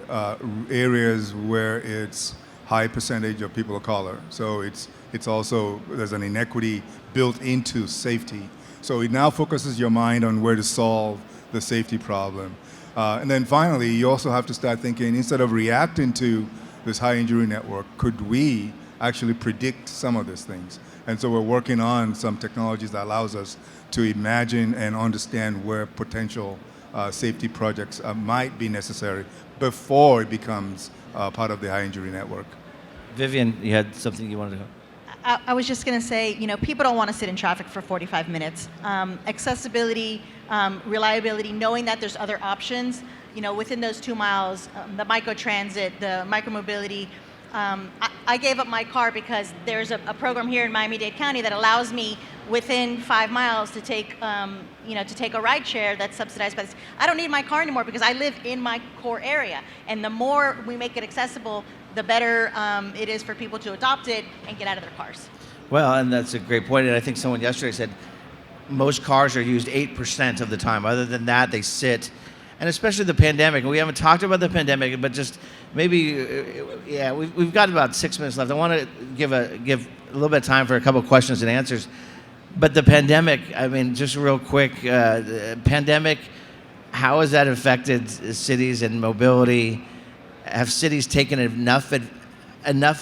Speaker 3: areas where it's high percentage of people of color. So it's also, there's an inequity built into safety. So it now focuses your mind on where to solve the safety problem. And then finally, you also have to start thinking, instead of reacting to this high injury network, could we actually predict some of these things? And so we're working on some technologies that allows us to imagine and understand where potential safety projects might be necessary before it becomes part of the high injury network.
Speaker 1: Vivian, you had something you wanted to...
Speaker 2: I was just going to say, people don't want to sit in traffic for 45 minutes. Accessibility, reliability, knowing that there's other options, within those 2 miles, the microtransit, the micromobility. I gave up my car because there's a program here in Miami-Dade County that allows me within 5 miles to take, to take a ride share that's subsidized by this. I don't need my car anymore because I live in my core area. And the more we make it accessible, the better it is for people to adopt it and get out of their cars.
Speaker 1: Well, and that's a great point. And I think someone yesterday said most cars are used 8% of the time. Other than that, they sit and especially the pandemic. We haven't talked about the pandemic, but just maybe, we've got about 6 minutes left. I want to give a little bit of time for a couple of questions and answers. But the pandemic, I mean, just real quick, the pandemic, how has that affected cities and mobility? Have cities taken enough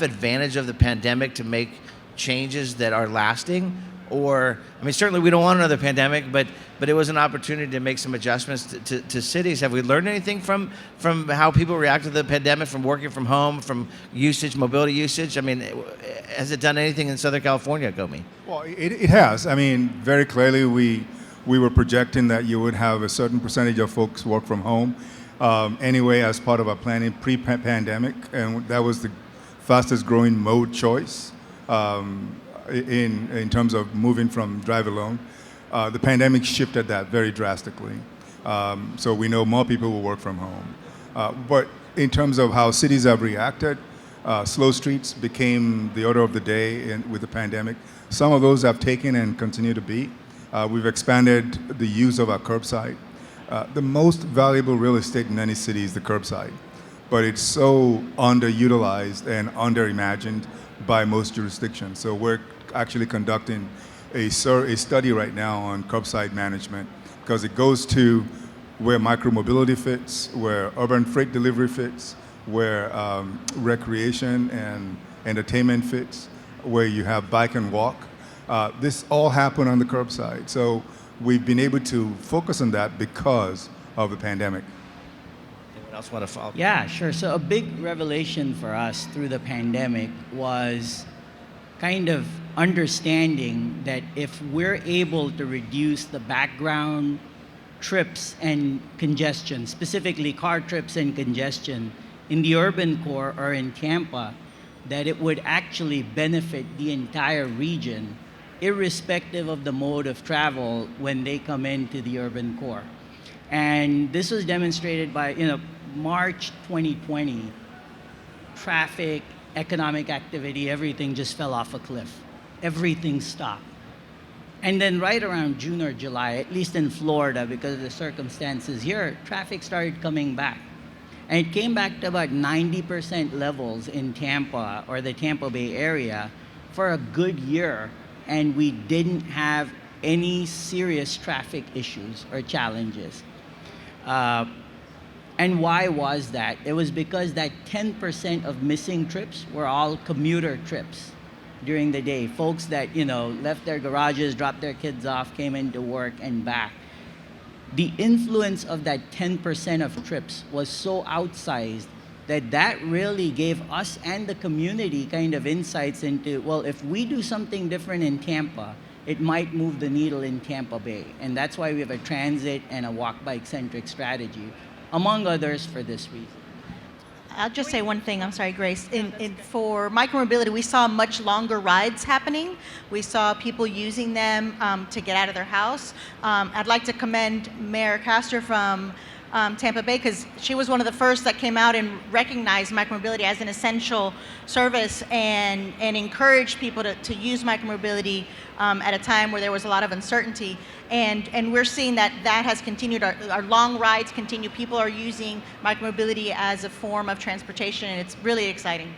Speaker 1: advantage of the pandemic to make changes that are lasting? Or, I mean, certainly we don't want another pandemic, but it was an opportunity to make some adjustments to cities. Have we learned anything from how people react to the pandemic, from working from home, from usage, mobility usage? I mean, has it done anything in Southern California, Gomi?
Speaker 3: Well, it has. I mean, very clearly we were projecting that you would have a certain percentage of folks work from home anyway as part of our planning pre-pandemic, and that was the fastest growing mode choice. In terms of moving from drive alone. The pandemic shifted that very drastically. So we know more people will work from home. But in terms of how cities have reacted, slow streets became the order of the day with the pandemic. Some of those have taken and continue to be. We've expanded the use of our curbside. The most valuable real estate in any city is the curbside, but it's so underutilized and underimagined by most jurisdictions. So we're actually conducting a study right now on curbside management, because it goes to where micromobility fits, where urban freight delivery fits, where recreation and entertainment fits, where you have bike and walk. This all happened on the curbside. So we've been able to focus on that because of the pandemic.
Speaker 1: Anyone else want to follow up?
Speaker 4: Yeah, sure. So a big revelation for us through the pandemic was kind of understanding that if we're able to reduce the background trips and congestion, specifically car trips and congestion in the urban core or in Tampa, that it would actually benefit the entire region, irrespective of the mode of travel when they come into the urban core. And this was demonstrated by, March 2020, traffic, economic activity, everything just fell off a cliff. Everything stopped. And then right around June or July, at least in Florida, because of the circumstances here, traffic started coming back. And it came back to about 90% levels in Tampa or the Tampa Bay area for a good year. And we didn't have any serious traffic issues or challenges. And why was that? It was because that 10% of missing trips were all commuter trips during the day. Folks that, left their garages, dropped their kids off, came into work and back. The influence of that 10% of trips was so outsized that really gave us and the community kind of insights into, well, if we do something different in Tampa, it might move the needle in Tampa Bay. And that's why we have a transit and a walk-bike-centric strategy, among others, for this reason.
Speaker 2: I'll just say one thing. I'm sorry, Grace. For micromobility, we saw much longer rides happening. We saw people using them to get out of their house. I'd like to commend Mayor Castor from Tampa Bay, because she was one of the first that came out and recognized micromobility as an essential service and encouraged people to use micromobility at a time where there was a lot of uncertainty. And we're seeing that has continued. Our long rides continue. People are using micromobility as a form of transportation, and it's really exciting.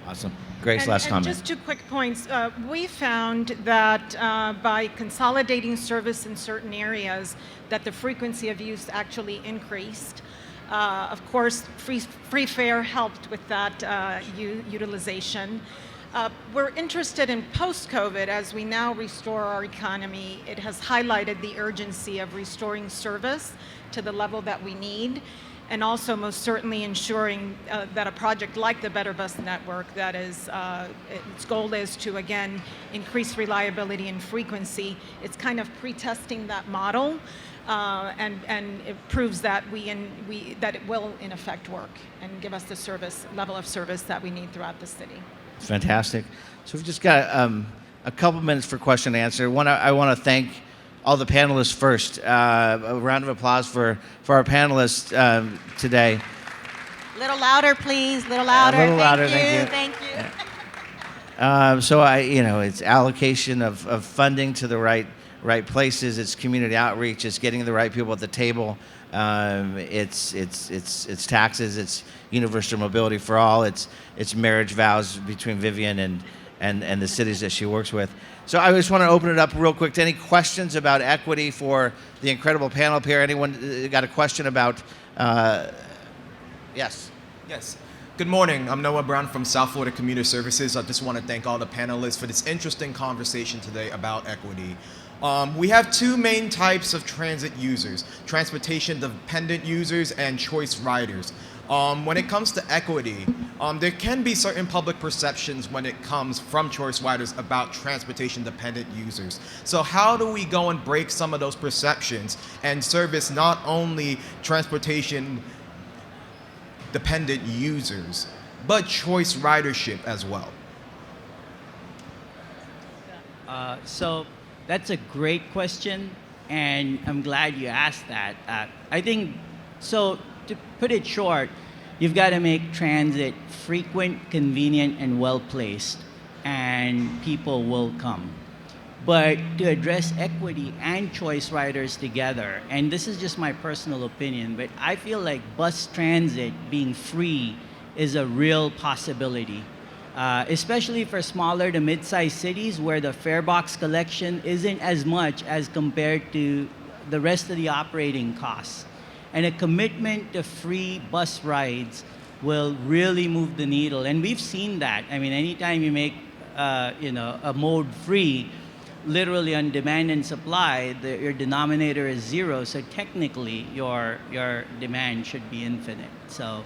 Speaker 1: Awesome. Grace, last comment.
Speaker 5: Just 2 quick points. We found that by consolidating service in certain areas, that the frequency of use actually increased. Of course, free fare helped with that utilization. We're interested in post-COVID, as we now restore our economy. It has highlighted the urgency of restoring service to the level that we need, and also most certainly ensuring that a project like the Better Bus Network, that is, its goal is to, again, increase reliability and frequency. It's kind of pre-testing that model, and it proves that that it will, in effect, work and give us the level of service that we need throughout the city.
Speaker 1: Fantastic. So we've just got a couple minutes for question and answer. I want to thank all the panelists first. A round of applause for our panelists today.
Speaker 2: A little louder, please. A little louder.
Speaker 1: A little louder,
Speaker 2: Thank you.
Speaker 1: So it's allocation of funding to the right right places. It's community outreach. It's getting the right people at the table. It's taxes. It's universal mobility for all. It's marriage vows between Vivian and the cities that she works with. So I just want to open it up real quick to any questions about equity for the incredible panel up here. Anyone got a question about? Yes.
Speaker 6: Yes. Good morning. I'm Noah Brown from South Florida Commuter Services. I just want to thank all the panelists for this interesting conversation today about equity. We have two main types of transit users: transportation-dependent users and choice riders. When it comes to equity, there can be certain public perceptions when it comes from choice riders about transportation-dependent users. So how do we go and break some of those perceptions and service not only transportation-dependent users, but choice ridership as well?
Speaker 4: So that's a great question, and I'm glad you asked that. I think, so to put it short, you've got to make transit frequent, convenient, and well-placed, and people will come. But to address equity and choice riders together, and this is just my personal opinion, but I feel like bus transit being free is a real possibility. Especially for smaller to mid-sized cities where the fare box collection isn't as much as compared to the rest of the operating costs. And a commitment to free bus rides will really move the needle. And we've seen that. I mean, anytime you make a mode free, literally on demand and supply, your denominator is zero. So technically, your demand should be infinite. So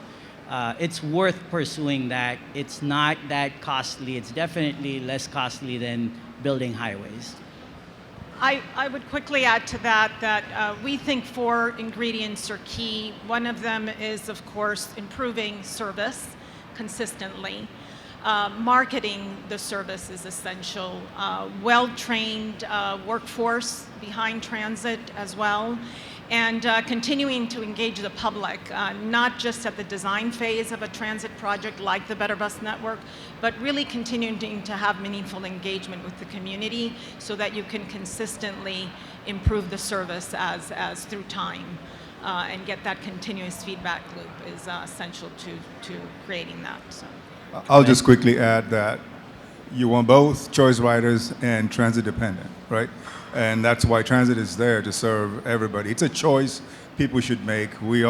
Speaker 4: it's worth pursuing that. It's not that costly. It's definitely less costly than building highways.
Speaker 5: I would quickly add to that we think 4 ingredients are key. One of them is, of course, improving service consistently. Marketing the service is essential. Well-trained workforce behind transit as well. And continuing to engage the public, not just at the design phase of a transit project like the Better Bus Network, but really continuing to have meaningful engagement with the community so that you can consistently improve the service as through time and get that continuous feedback loop is essential to creating that. So.
Speaker 3: I'll just quickly add that you want both choice riders and transit dependent, right? And that's why transit is there to serve everybody. It's a choice people should make. We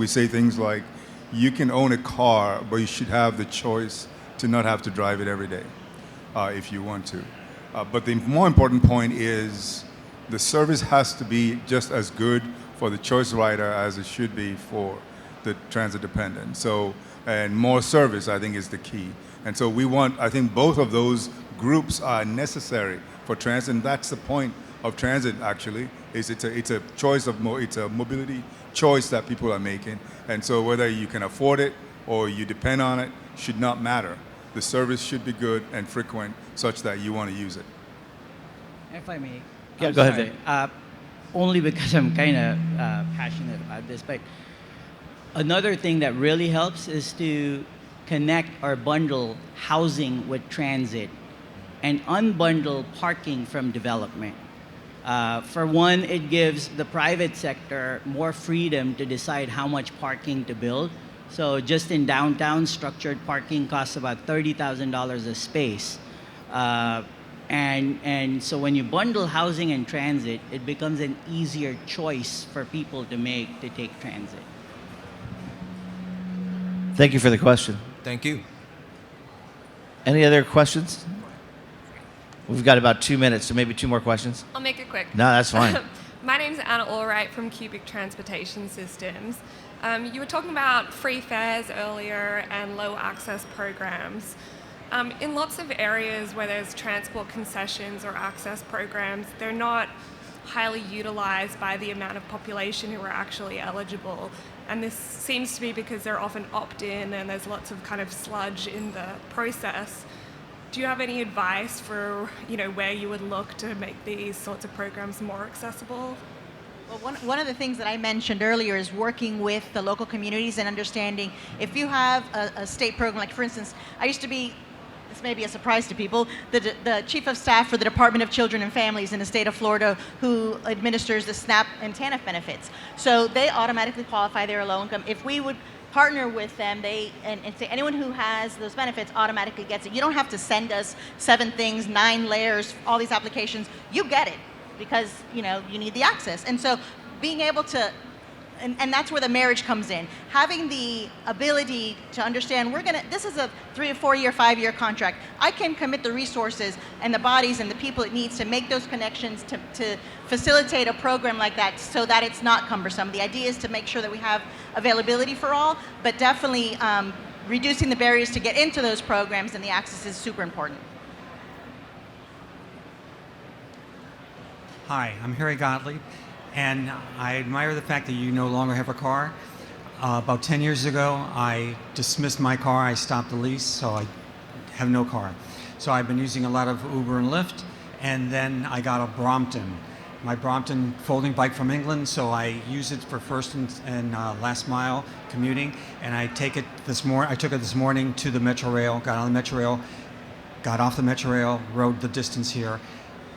Speaker 3: say things like, you can own a car, but you should have the choice to not have to drive it every day if you want to. But the more important point is the service has to be just as good for the choice rider as it should be for the transit dependent. So, and more service, I think, is the key. And so I think both of those groups are necessary for transit, and that's the point of transit. Actually, it's a choice it's a mobility choice that people are making, and so whether you can afford it or you depend on it should not matter. The service should be good and frequent, such that you want to use it.
Speaker 4: If I may,
Speaker 1: yeah, go ahead.
Speaker 4: Only because I'm kind of passionate about this, but another thing that really helps is to connect or bundle housing with transit and unbundle parking from development. For one, it gives the private sector more freedom to decide how much parking to build. So just in downtown, structured parking costs about $30,000 a space. And so when you bundle housing and transit, it becomes an easier choice for people to make to take transit.
Speaker 1: Thank you for the question.
Speaker 6: Thank you.
Speaker 1: Any other questions? We've got about 2 minutes, so maybe 2 more questions.
Speaker 7: I'll make it quick.
Speaker 1: No, that's fine.
Speaker 7: My name's Anna Allwright from Cubic Transportation Systems. You were talking about free fares earlier and low access programs. In lots of areas where there's transport concessions or access programs, they're not highly utilized by the amount of population who are actually eligible. And this seems to be because they're often opt-in and there's lots of kind of sludge in the process. Do you have any advice for, where you would look to make these sorts of programs more accessible?
Speaker 2: Well, one of the things that I mentioned earlier is working with the local communities and understanding if you have a state program, like for instance, I used to be this may be a surprise to people, the chief of staff for the Department of Children and Families in the state of Florida, who administers the SNAP and TANF benefits. So they automatically qualify, they're low income. If we would partner with them, and say anyone who has those benefits automatically gets it. You don't have to send us 7 things, 9 layers, all these applications. You get it because you need the access. And so being able to, and that's where the marriage comes in. Having the ability to understand, this is a 3 or 4 year, 5 year contract. I can commit the resources and the bodies and the people it needs to make those connections to facilitate a program like that so that it's not cumbersome. The idea is to make sure that we have availability for all, but definitely reducing the barriers to get into those programs and the access is super important.
Speaker 8: Hi, I'm Harry Gottlieb, and I admire the fact that you no longer have a car. About 10 years ago, I dismissed my car. I stopped the lease, so I have no car. So I've been using a lot of Uber and Lyft, and then I got a Brompton. My Brompton folding bike from England, so I use it for first and last mile commuting, and I took it this morning to the Metro Rail, got on the Metro Rail, got off the Metro Rail, rode the distance here.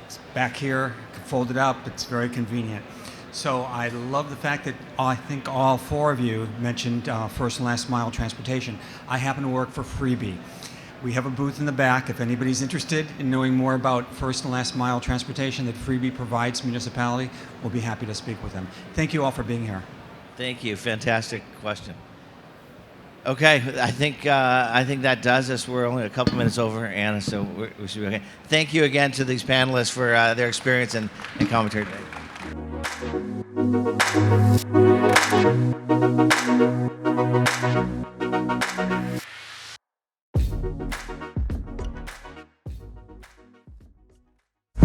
Speaker 8: It's back here, fold it up, it's very convenient. So I love the fact that I think all 4 of you mentioned first and last mile transportation. I happen to work for Freebie. We have a booth in the back. If anybody's interested in knowing more about first and last mile transportation that Freebie provides municipality, we'll be happy to speak with them. Thank you all for being here.
Speaker 1: Thank you. Fantastic question. Okay, I think that does us. We're only a couple minutes over, Anna, so we should be okay. Thank you again to these panelists for their experience and commentary today.